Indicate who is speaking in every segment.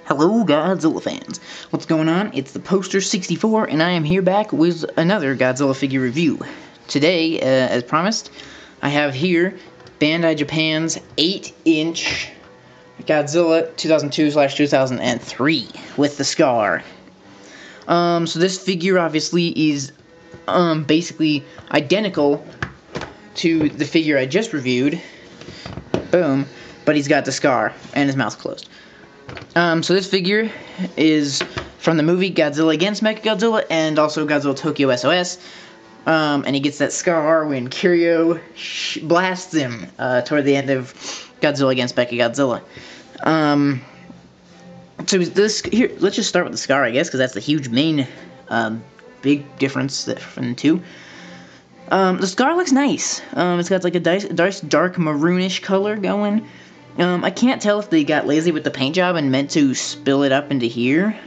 Speaker 1: Hello Godzilla fans, what's going on? It's the Poster 64 and I am here back with another Godzilla figure review. Today, as promised, I have here Bandai Japan's 8-inch Godzilla 2002/2003 with the scar. So this figure obviously is basically identical to the figure I just reviewed. Boom. But he's got the scar and his mouth closed. So this figure is from the movie Godzilla Against Mechagodzilla and also Godzilla Tokyo SOS. And he gets that scar when Kiryu blasts him toward the end of Godzilla Against Mechagodzilla. So this here, let's just start with the scar, I guess, because that's the huge main big difference from the two. The scar looks nice. It's got like a dark maroonish color going. I can't tell if they got lazy with the paint job and meant to spill it up into here.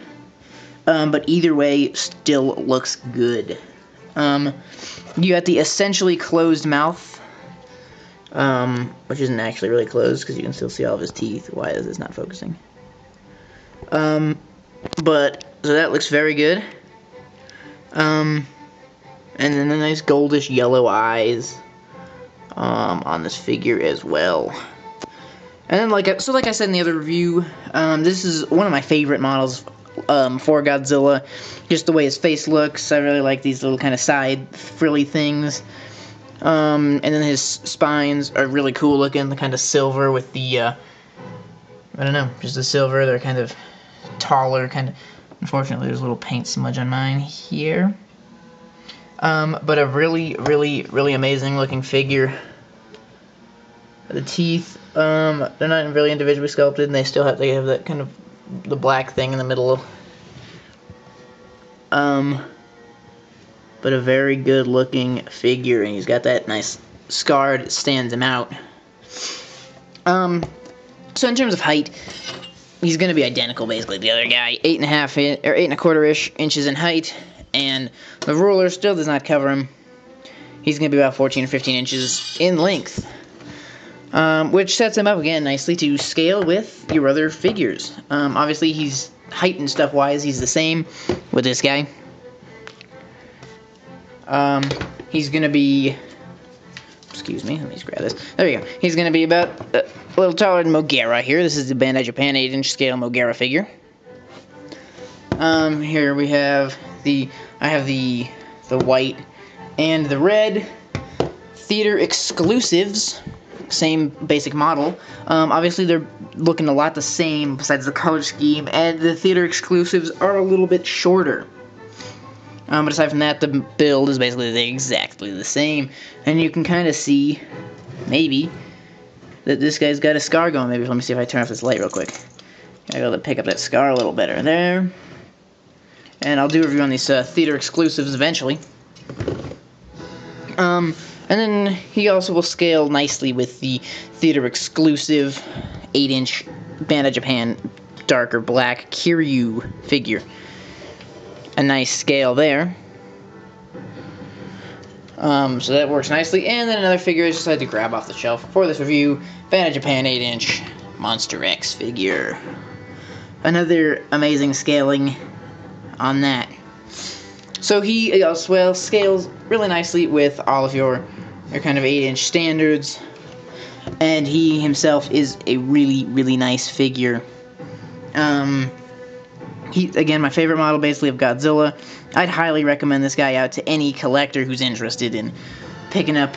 Speaker 1: But either way, still looks good. You got the essentially closed mouth, which isn't actually really closed because you can still see all of his teeth. Why is this not focusing? But, so that looks very good. And then the nice goldish yellow eyes on this figure as well. And then, like I said in the other review, this is one of my favorite models for Godzilla. Just the way his face looks. I really like these little kind of side frilly things. And then his spines are really cool looking. The kind of silver with the, I don't know, just the silver. They're kind of taller, kind of. Unfortunately, there's a little paint smudge on mine here. But a really amazing looking figure. The teeth, they're not really individually sculpted, and they have that kind of the black thing in the middle. But a very good looking figure, and he's got that nice scar that stands him out. So in terms of height, he's going to be identical basically to the other guy, 8.25-ish inches in height, and the ruler still does not cover him. He's going to be about 14 or 15 inches in length. Which sets him up again nicely to scale with your other figures. Obviously, he's height and stuff wise, he's the same with this guy. He's gonna be, excuse me, let me just grab this. There we go. He's gonna be about a little taller than Mogera here. This is the Bandai Japan 8-inch scale Mogera figure. Here we have I have the white and the red theater exclusives. Same basic model. Obviously they're looking a lot the same besides the color scheme, and the theater exclusives are a little bit shorter. But aside from that, the build is basically exactly the same, and you can kind of see, maybe, that this guy's got a scar going. Maybe let me see if I turn off this light real quick. I gotta pick up that scar a little better there. And I'll do a review on these theater exclusives eventually. And then he also will scale nicely with the theater exclusive 8-inch Bandai Japan darker black Kiryu figure. A nice scale there. So that works nicely. And then another figure I just had to grab off the shelf for this review, Bandai Japan 8-inch Monster X figure. Another amazing scaling on that. So he also scales really nicely with all of your kind of 8-inch standards, and he himself is a really nice figure. He's again my favorite model basically of Godzilla. I'd highly recommend this guy out to any collector who's interested in picking up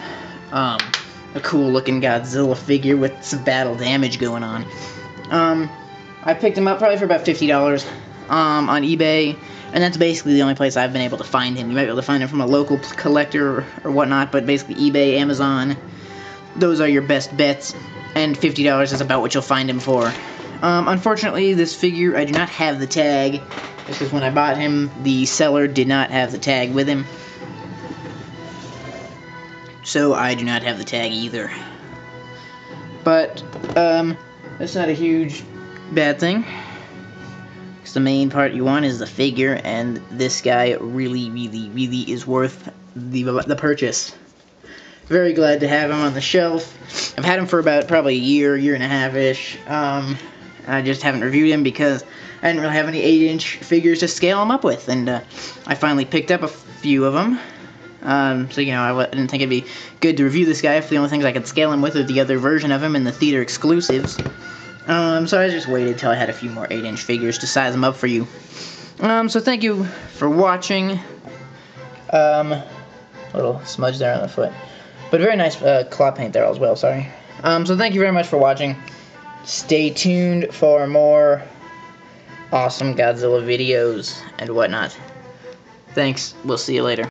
Speaker 1: a cool looking Godzilla figure with some battle damage going on. I picked him up probably for about $50 on eBay. And that's basically the only place I've been able to find him. You might be able to find him from a local collector or whatnot, but basically eBay, Amazon, those are your best bets, and $50 is about what you'll find him for. Unfortunately, this figure, I do not have the tag, because when I bought him, the seller did not have the tag with him. So I do not have the tag either. But, that's not a huge bad thing. The main part you want is the figure, and this guy really is worth the purchase. Very glad to have him on the shelf. I've had him for about probably a year and a half-ish, I just haven't reviewed him because I didn't really have any 8-inch figures to scale him up with, and I finally picked up a few of them. So, you know, I didn't think it'd be good to review this guy if the only things I could scale him with are the other version of him and the theater exclusives. So I just waited till I had a few more 8-inch figures to size them up for you. So thank you for watching. Little smudge there on the foot. But very nice claw paint there as well, sorry. So thank you very much for watching. Stay tuned for more awesome Godzilla videos and whatnot. Thanks, we'll see you later.